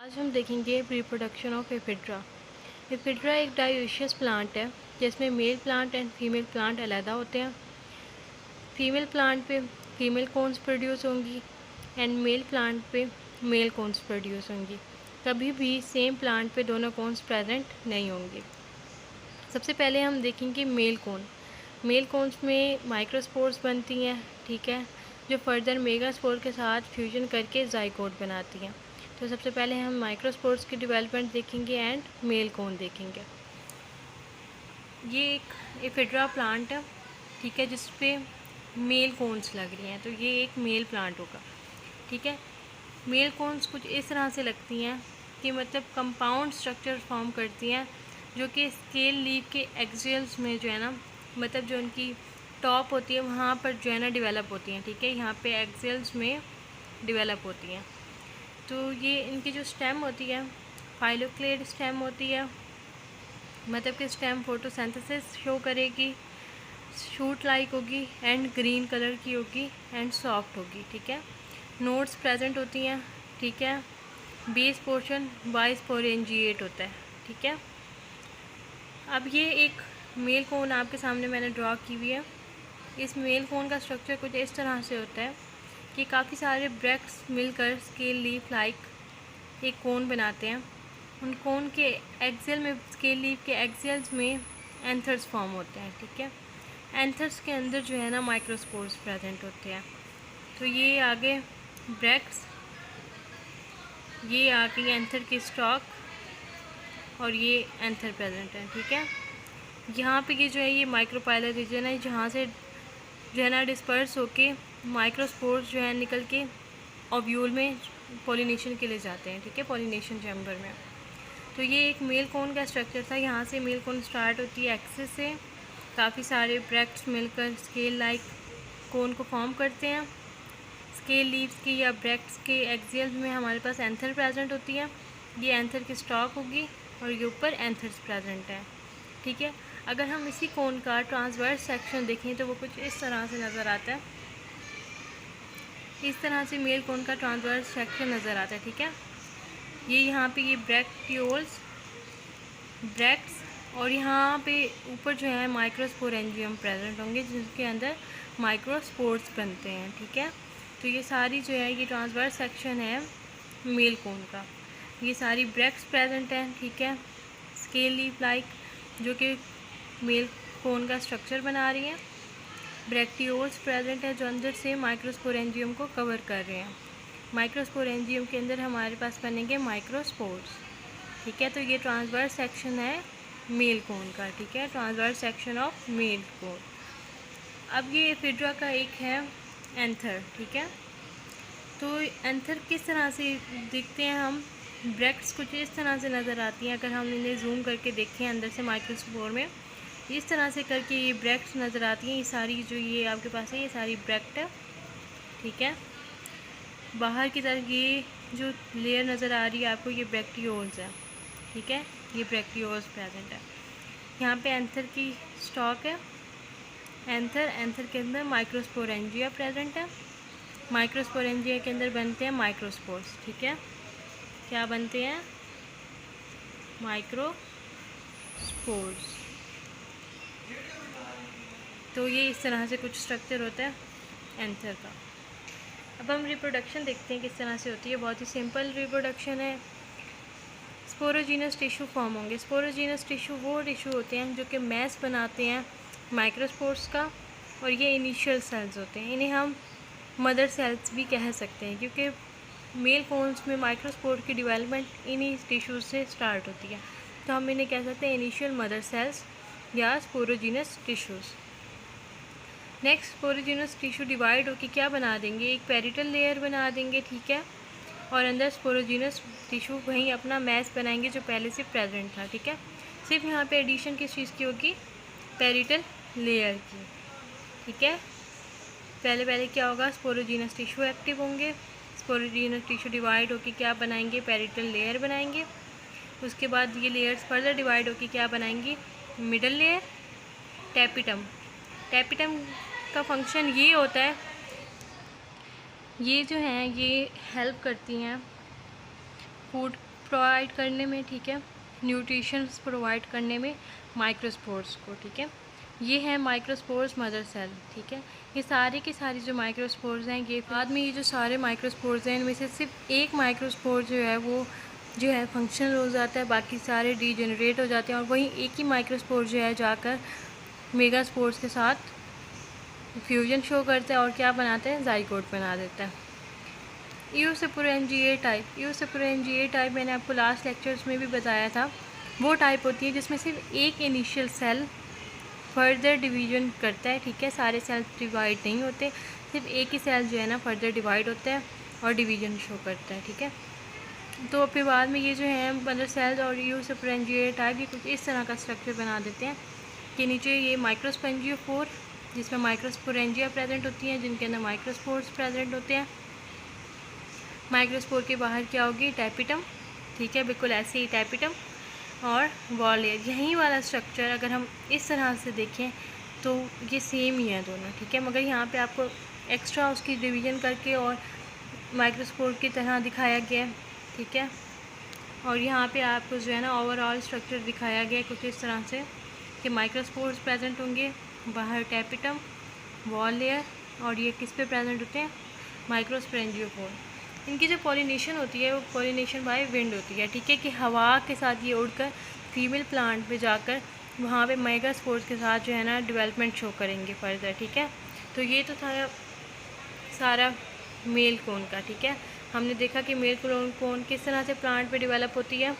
आज हम देखेंगे रिप्रोडक्शन ऑफ एफिड्रा। एफिड्रा एक डायोशियस प्लांट है जिसमें male plant and female plant अलहदा होते हैं। फीमेल प्लांट पे फीमेल कोन्स प्रोड्यूस होंगी एंड मेल प्लांट पे मेल कोन्स प्रोड्यूस होंगी। कभी भी सेम प्लांट पे दोनों कोन्स प्रेजेंट नहीं होंगे। सबसे पहले हम देखेंगे मेल कोन। मेल कोन्स में माइक्रोस्पोर्स बनती हैं, ठीक है, जो फर्दर मेगास्पोर के साथ फ्यूजन करके जाइगोट बनाती हैं। तो सबसे पहले हम माइक्रोस्पोर्स की डेवलपमेंट देखेंगे एंड मेल कोन देखेंगे। ये एक एफिड्रा प्लांट है, ठीक है, जिस पे मेल कोन्स लग रही हैं, तो ये एक मेल प्लांट होगा, ठीक है। मेल कोन्स कुछ इस तरह से लगती हैं कि मतलब कंपाउंड स्ट्रक्चर फॉर्म करती हैं, जो कि स्केल लीफ के एक्सियल्स में जो है ना, मतलब जो उनकी टॉप होती है वहाँ पर जो है ना डेवलप होती हैं, ठीक है, यहाँ पे एक्सियल्स में डेवलप होती हैं। तो ये इनकी जो स्टेम होती है फाइलोक्लेड स्टेम होती है, मतलब कि स्टेम फोटोसिंथेसिस शो करेगी, शूट लाइक होगी एंड ग्रीन कलर की होगी एंड सॉफ्ट होगी, ठीक है। नोड्स प्रेजेंट होती हैं, ठीक है। बेस पोर्शन बाइस्पोरेंजिएट होता है, ठीक है। अब ये एक मेल कोन आपके सामने मैंने ड्रॉ की हुई है। इस मेल कोन का स्ट्रक्चर कुछ इस तरह से होता है कि काफ़ी सारे ब्रेक्स मिलकर स्केल लीफ लाइक एक कोन बनाते हैं। उन कोन के एक्सियल में, स्केल लीफ के एक्सियल्स में एंथर्स फॉर्म होते हैं, ठीक है। एंथर्स के अंदर जो है ना माइक्रोस्पोर्स प्रेजेंट होते हैं। तो ये आगे ब्रेक्स, ये आगे एंथर की स्टॉक और ये एंथर प्रेजेंट है, ठीक है। यहाँ पे ये जो है ये माइक्रोपाइलर रीजन है, जहाँ से जो है ना डिस्पर्स होके माइक्रोस्पोर्स जो है निकल के ओव्यूल में पॉलिनेशन के लिए जाते हैं, ठीक है, पॉलिनेशन चैम्बर में। तो ये एक मेल कोन का स्ट्रक्चर था। यहाँ से मेल कोन स्टार्ट होती है एक्सिस से, काफ़ी सारे ब्रैक्ट्स मिलकर स्केल लाइक कोन को फॉर्म करते हैं। स्केल लीव्स की या ब्रैक्ट्स के एक्सियल में हमारे पास एंथर प्रेजेंट होती है, ये एंथर की स्टॉक होगी और ये ऊपर एंथर्स प्रेजेंट है, ठीक है। अगर हम इसी कोन का ट्रांसवर्स सेक्शन देखें तो वो कुछ इस तरह से नज़र आता है। इस तरह से मेल कोन का ट्रांसवर्स सेक्शन नज़र आता है, ठीक है। ये यहाँ पे ये ब्रैक्टियोल्स, ब्रैक्ट्स, और यहाँ पे ऊपर जो है माइक्रोस्पोरेंजियम प्रेजेंट होंगे जिसके अंदर माइक्रोस्पोर्स बनते हैं, ठीक है। तो ये सारी जो है ये ट्रांसवर्स सेक्शन है मेल कोन का। ये सारी ब्रैक्ट्स प्रेजेंट हैं, ठीक है, स्केल लीफ लाइक, जो कि मेल कोन का स्ट्रक्चर बना रही हैं। ब्रैक्टियोल्स प्रेजेंट है जो अंदर से माइक्रोस्पोरेंजियम को कवर कर रहे हैं। माइक्रोस्पोरेंजियम के अंदर हमारे पास बनेंगे माइक्रोस्पोर्स, ठीक है। तो ये ट्रांसवर्स सेक्शन है मेल कोन का, ठीक है, ट्रांसवर्स सेक्शन ऑफ मेल कोन। अब ये एफिड्रा का एक है एंथर, ठीक है। तो एंथर किस तरह से दिखते हैं हम, ब्रैक्ट्स कुछ इस तरह से नज़र आती हैं। अगर हम इन्हें जूम करके देखें अंदर से माइक्रोस्पोर में, इस तरह से करके ये ब्रैक्ट्स नज़र आती हैं। ये सारी जो ये आपके पास है ये सारी ब्रैक्ट है, ठीक है। बाहर की तरफ ये जो लेयर नज़र आ रही है आपको ये ब्रैक्टियोल्स है, ठीक है, ये ब्रैक्टियोल्स प्रेजेंट है। यहाँ पे एंथर की स्टॉक है, एंथर के अंदर माइक्रोस्पोरेंजिया प्रेजेंट है। माइक्रोस्पोरेंजिया के अंदर बनते हैं माइक्रोस्पोर्स, ठीक है, क्या बनते हैं, माइक्रोस्पोर्स। तो ये इस तरह से कुछ स्ट्रक्चर होता है एंथर का। अब हम रिप्रोडक्शन देखते हैं किस तरह से होती है। बहुत ही सिंपल रिप्रोडक्शन है। स्पोरोजीनस टिश्यू फॉर्म होंगे। स्पोरोजीनस टिश्यू वो टिश्यू होते हैं जो कि मैस बनाते हैं माइक्रोस्पोर्स का, और ये इनिशियल सेल्स होते हैं। इन्हें हम मदर सेल्स भी कह सकते हैं क्योंकि मेल कोन्स में माइक्रोस्पोर की डेवलपमेंट इन्हीं टिश्यूज से स्टार्ट होती है। तो हम इन्हें कह सकते हैं इनिशियल मदर सेल्स या sporogenous tissues. Next sporogenous tissue divide होकर क्या बना देंगे, एक पेरिटल लेयर बना देंगे, ठीक है, और अंदर स्पोरोजीनस टिश्यू वहीं अपना मैस बनाएंगे जो पहले से प्रेजेंट था, ठीक है। सिर्फ यहाँ पे एडिशन किस चीज़ की होगी, पेरिटल लेयर की, ठीक है। पहले क्या होगा, स्पोरोजीनस टिश्यू एक्टिव होंगे, स्पोरोजीनस टिश्यू डिवाइड होकर क्या बनाएंगे, पेरिटल लेयर बनाएंगे। उसके बाद ये लेयर्स फर्दर डिवाइड होकर क्या बनाएंगी, मिडल लेयर, टैपिटम। टैपिटम का फंक्शन ये होता है, ये जो हैं ये हेल्प करती हैं फूड प्रोवाइड करने में, ठीक है, न्यूट्रिशन प्रोवाइड करने में माइक्रोस्पोर्स को, ठीक है। ये है माइक्रोस्पोर्स मदर सेल, ठीक है। ये सारे की सारी जो माइक्रोस्पोर्स हैं, ये बाद में ये जो सारे माइक्रोस्पोर्स हैं इनमें से सिर्फ एक माइक्रोस्पोर जो है वो जो है फंक्शनल हो जाता है, बाकी सारे डीजेनरेट हो जाते हैं और वहीं एक ही माइक्रोस्पोर जो है जाकर मेगास्पोर्स के साथ फ्यूजन शो करता है और क्या बनाते हैं, जाइगोट बना देता है। यूसेपोरेंजिया टाइप मैंने आपको लास्ट लेक्चर्स में भी बताया था, वो टाइप होती है जिसमें सिर्फ एक इनिशियल सेल फर्दर डिवीजन करता है, ठीक है। सारे सेल डिवाइड नहीं होते, सिर्फ एक ही सेल जो है ना फर्दर डिवाइड होता है और डिवीजन शो करता है, ठीक है। तो फिर बाद में ये जो है मदर सेल्स और यूसेपोरेंजिया टाइप ये कुछ इस तरह का स्ट्रक्चर बना देते हैं कि नीचे ये माइक्रोस्पोरेंजियोफोर जिसमें माइक्रोस्पोरेंजिया प्रेजेंट होती हैं, जिनके अंदर माइक्रोस्पोर्स प्रेजेंट होते हैं। माइक्रोस्पोर के बाहर क्या होगी, टैपिटम, ठीक है, बिल्कुल ऐसे ही टैपिटम और वॉल लेयर। यही वाला स्ट्रक्चर अगर हम इस तरह से देखें तो ये सेम ही है दोनों, ठीक है, मगर यहाँ पे आपको एक्स्ट्रा उसकी डिवीज़न करके और माइक्रोस्पोर की तरह दिखाया गया है, ठीक है। और यहाँ पे आपको जो है ना ओवरऑल स्ट्रक्चर दिखाया गया है कुछ इस तरह से कि माइक्रोस्पोर्स प्रेजेंट होंगे, बाहर टैपिटम, वॉल लेयर, और ये किस पे प्रेजेंट होते हैं, माइक्रोस्पोरेंजियोफोर। इनकी जो पॉलिनेशन होती है वो पॉलिनेशन बाय विंड होती है, ठीक है, कि हवा के साथ ये उड़कर फीमेल प्लांट पे जाकर वहाँ पे मेगास्पोर्स के साथ जो है ना डेवलपमेंट शो करेंगे फर्दर, ठीक है। तो ये तो था सारा मेल कोन का, ठीक है। हमने देखा कि मेल कोन किस तरह से प्लांट पे डेवलप होती है,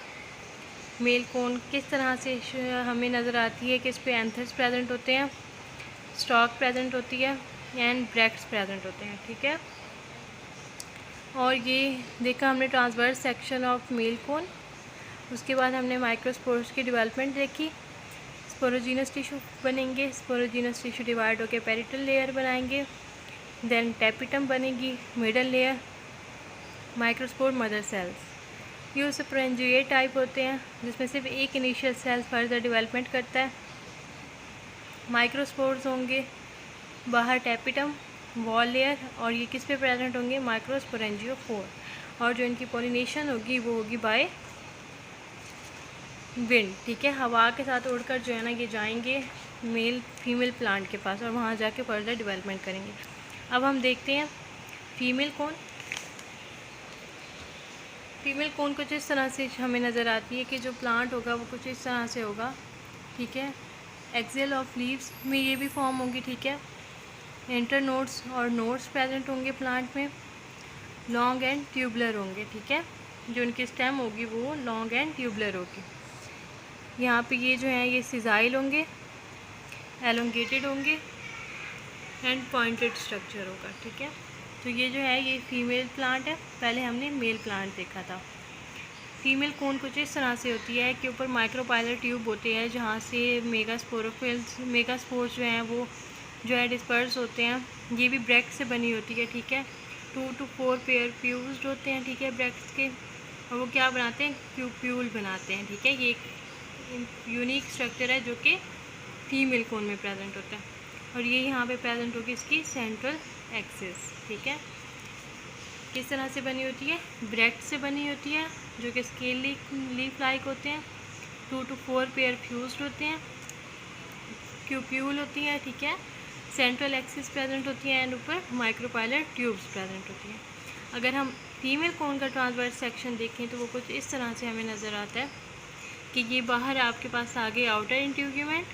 मेल कोन किस तरह से हमें नज़र आती है कि इस पे एंथर्स प्रेजेंट होते हैं, स्टॉक प्रेजेंट होती है एंड ब्रैक्ट्स प्रेजेंट होते हैं, ठीक है। और ये देखा हमने transverse section of male cone. उसके बाद हमने माइक्रोस्पोर्स की डेवलपमेंट देखी, स्पोरोजीनस टिश्यू बनेंगे, स्पोरोजीनस टिश्यू डिवाइड होकर पेरिटल लेयर बनाएंगे, देन टैपिटम बनेगी, middle layer, microspore mother cells. Eusporangia type होते हैं जिसमें सिर्फ एक इनिशियल सेल फर्दर डेवलपमेंट करता है, माइक्रोस्पोर्स होंगे, बाहर टैपिटम, वॉल लेयर, और ये किस पे प्रेजेंट होंगे, माइक्रोस्पोरेंजियोफोर। और जो इनकी पॉलिनेशन होगी वो होगी बाय विंड, ठीक है, हवा के साथ उड़कर जो है ना ये जाएंगे मेल फीमेल प्लांट के पास और वहाँ जाके फर्दर डेवलपमेंट करेंगे। अब हम देखते हैं फीमेल कोन। फीमेल कोन कुछ इस तरह से हमें नज़र आती है कि जो प्लांट होगा वो कुछ इस तरह से होगा, ठीक है। एक्सेल ऑफ लीव्स में ये भी फॉर्म होंगी, ठीक है। इंटर नोड्स और नोड्स प्रेजेंट होंगे प्लांट में, लॉन्ग एंड ट्यूबुलर होंगे, ठीक है। जो उनकी स्टेम होगी वो लॉन्ग एंड ट्यूबुलर होगी। यहाँ पे ये जो है ये सिजाइल होंगे, एलोंगेटेड होंगे एंड पॉइंटेड स्ट्रक्चर होगा, ठीक है। तो ये जो है ये फीमेल प्लांट है, पहले हमने मेल प्लांट देखा था। फीमेल कोन कुछ इस तरह से होती है कि ऊपर माइक्रोपाइलर ट्यूब होते हैं जहाँ से मेगास्पोर्स जो हैं वो जो है डिस्पर्स होते हैं। ये भी ब्रैक्ट से बनी होती है, ठीक है। 2 to 4 पेयर फ्यूज्ड होते हैं, ठीक है, ब्रैक्ट्स के, और वो क्या बनाते हैं, क्यूप्यूल बनाते हैं, ठीक है। ये एक यूनिक स्ट्रक्चर है जो कि फीमेल कोन में प्रेजेंट होता है। और ये यहाँ पे प्रेजेंट होगी इसकी सेंट्रल एक्सिस, ठीक है। किस तरह से बनी होती है, ब्रैक्ट से बनी होती है जो कि स्केल लीफ लाइक होते हैं, 2 to 4 पेयर फ्यूज्ड होते हैं, क्यूप्यूल होती है, ठीक है, सेंट्रल एक्सिस प्रेजेंट होती है एंड ऊपर माइक्रोपाइलर ट्यूब्स प्रेजेंट होती हैं। अगर हम फीमेल कोन का ट्रांसवर्स सेक्शन देखें तो वो कुछ इस तरह से हमें नज़र आता है कि ये बाहर आपके पास आगे आउटर इंट्यूग्यूमेंट,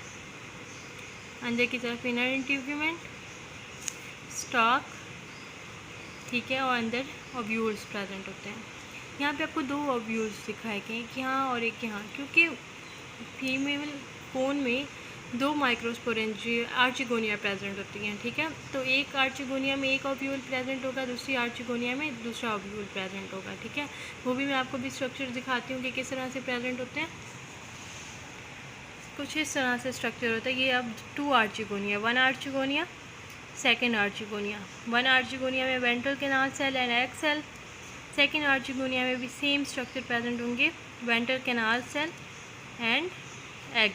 अंदर की तरफ इनर इंट्यूग्यूमेंट, स्टॉक, ठीक है, और अंदर ओव्यूल्स प्रेजेंट होते हैं। यहाँ पे आपको 2 ओव्यूल्स दिखाए गए, एक यहाँ और एक यहाँ, क्योंकि फीमेल कोन में 2 माइक्रोस्पोरेंजिया आर्चिगोनिया प्रेजेंट होती हैं, ठीक है। तो एक आर्चिगोनिया में एक ओव्यूल प्रेजेंट होगा, दूसरी आर्चिगोनिया में दूसरा ओव्यूल प्रेजेंट होगा, ठीक है। वो भी मैं आपको भी स्ट्रक्चर दिखाती हूँ कि किस तरह से प्रेजेंट होते हैं। कुछ इस तरह से स्ट्रक्चर होता है। ये अब 2 archegonia, 1 archegonia, second archegonia. 1 archegonia में ventral canal cell and egg cell, second archegonia में भी सेम स्ट्रक्चर प्रेजेंट होंगे, ventral canal cell and egg,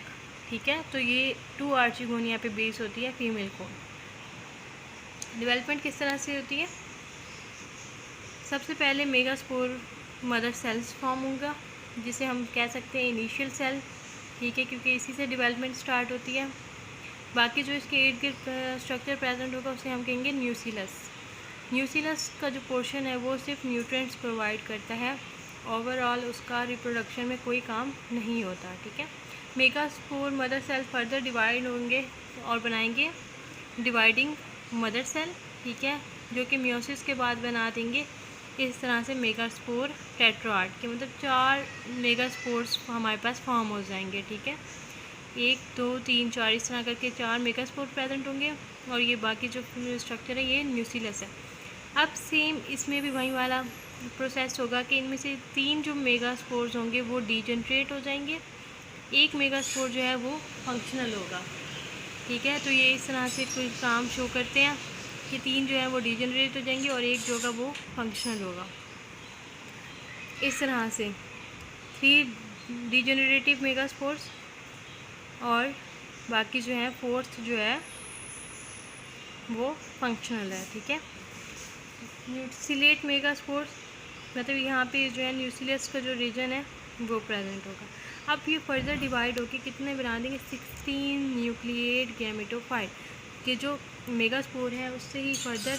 ठीक है। तो ये 2 आर्चिगोनिया पे बेस होती है फीमेल कोन। डेवलपमेंट किस तरह से होती है, सबसे पहले मेगास्पोर मदर सेल्स फॉर्म होगा, जिसे हम कह सकते हैं इनिशियल सेल, ठीक है, क्योंकि इसी से डेवलपमेंट स्टार्ट होती है। बाकी जो इसके इर्द गिर्द स्ट्रक्चर प्रेजेंट होगा उसे हम कहेंगे न्यूक्लियस। न्यूक्लियस का जो पोर्शन है वो सिर्फ न्यूट्रिएंट्स प्रोवाइड करता है, ओवरऑल उसका रिप्रोडक्शन में कोई काम नहीं होता, ठीक है। Megaspore mother cell further divide होंगे और बनाएंगे डिवाइडिंग मदर सेल, ठीक है, जो कि मियोसिस के बाद बना देंगे इस तरह से मेगास्पोर टेट्राड के, मतलब 4 मेगास्पोर्स हमारे पास फॉर्म हो जाएंगे, ठीक है। 1 2 3 4 इस तरह करके 4 मेगास्पोर प्रेजेंट होंगे और ये बाकी जो स्ट्रक्चर है ये न्यूक्लियस है। अब सेम इसमें भी वही वाला प्रोसेस होगा कि इनमें से 3 जो मेगास्पोर्स होंगे वो डीजनरेट हो जाएंगे, 1 मेगास्पोर जो है वो फंक्शनल होगा, ठीक है। तो ये इस तरह से कुछ काम शो करते हैं कि 3 जो है वो डीजनरेट हो जाएंगे और 1 जो होगा वो फंक्शनल होगा। इस तरह से 3 डीजनरेटिव मेगास्पोर्स और बाकी जो है 4th जो है वो फंक्शनल है, ठीक है। न्यूक्लिएट मेगास्पोर्स मतलब यहाँ पे जो है न्यूक्लियस का जो रीजन है वो प्रेजेंट होगा। अब ये फर्दर डिवाइड होकर कितने बना देंगे, 16 न्यूक्लिएट गैमेटोफाइट के जो मेगास्पोर है उससे ही फर्दर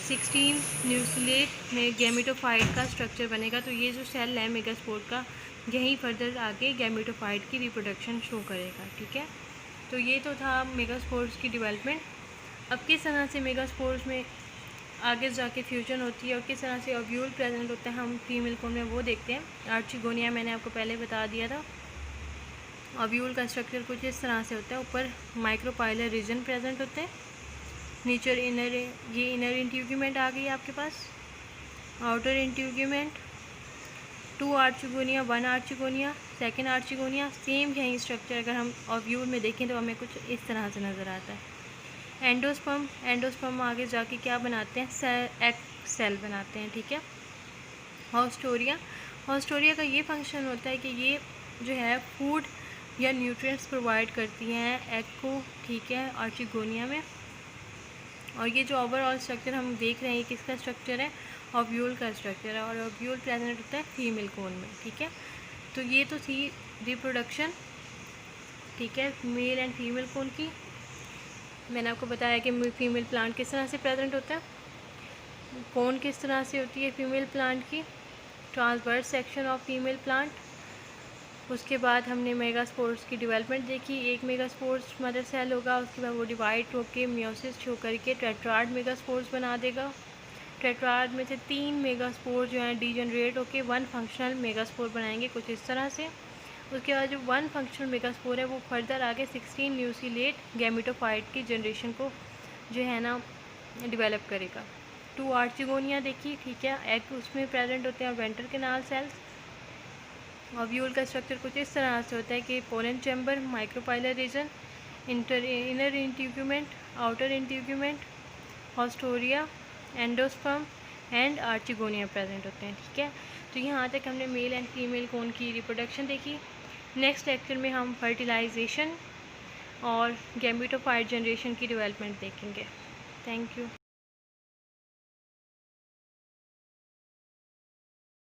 16 न्यूक्लिएट में गैमेटोफाइट का स्ट्रक्चर बनेगा। तो ये जो सेल है मेगास्पोर का यहीं फर्दर आगे गैमेटोफाइट की रिप्रोडक्शन शो करेगा, ठीक है। तो ये तो था मेगास्पोर्स की डेवलपमेंट। अब किस तरह से मेगास्पोर्स में आगे जाके फ्यूजन होती है और किस तरह से ओव्यूल प्रेजेंट होता है हम फीमेल कोन में वो देखते हैं। आर्चिगोनिया मैंने आपको पहले बता दिया था। ओव्यूल का स्ट्रक्चर कुछ इस तरह से होता है, ऊपर माइक्रोपाइलर रीजन प्रेजेंट होते हैं, नीचे इनर, ये इनर इंट्यूगमेंट आ गई आपके पास, outer integument, 2 archegonia, 1 archegonia, 2nd archegonia. Same यही स्ट्रक्चर अगर हम ओव्यूल में देखें तो हमें कुछ इस तरह से नज़र आता है। एंडोस्पर्म, एंडोस्पर्म आगे जाके क्या बनाते हैं, एग सेल बनाते हैं, ठीक है। हॉस्टोरिया, हॉस्टोरिया का ये फंक्शन होता है कि ये जो है फूड या न्यूट्रिएंट्स प्रोवाइड करती हैं एग को, ठीक है, आर्चिगोनिया में। और ये जो ओवरऑल स्ट्रक्चर हम देख रहे हैं किसका स्ट्रक्चर है, ओव्यूल का स्ट्रक्चर है, और ओव्यूल प्रेजेंट होता है फीमेल कोन में, ठीक है। तो ये तो थी रिप्रोडक्शन, ठीक है, मेल एंड फीमेल कोन की। मैंने आपको बताया कि फीमेल प्लांट किस तरह से प्रेजेंट होता है, कोन किस तरह से होती है फीमेल प्लांट की, transverse section of female plant. उसके बाद हमने मेगास्पोर्स की डेवलपमेंट देखी। 1 मेगास्पोर्स मदर सेल होगा, उसके बाद वो डिवाइड होकर मियोसिस शो करके टेट्राड मेगास्पोर्स बना देगा। टेट्राड में से 3 मेगास्पोर जो हैं डीजनरेट होकर 1 फंक्शनल मेगास्पोर बनाएंगे, कुछ इस तरह से। उसके बाद जो 1 फंक्शनल मेगास्पोर है वो फर्दर आगे 16 न्यूक्लिएट गैमेटोफाइट की जनरेशन को जो है ना डेवलप करेगा। 2 आर्चिगोनिया देखी, ठीक है, एग उसमें प्रेजेंट होते हैं, वेंटर कैनाल सेल्स। ओव्यूल का स्ट्रक्चर कुछ इस तरह से होता है कि pollen chamber, micropylar region, inner integument, outer integument, haustoria, endosperm and archegonia present होते हैं, ठीक है। तो यहाँ तक हमने मेल एंड फीमेल कोन की रिप्रोडक्शन देखी। नेक्स्ट लेक्चर में हम फर्टिलाइजेशन और गैमेटोफाइट जनरेशन की डेवलपमेंट देखेंगे। Thank you.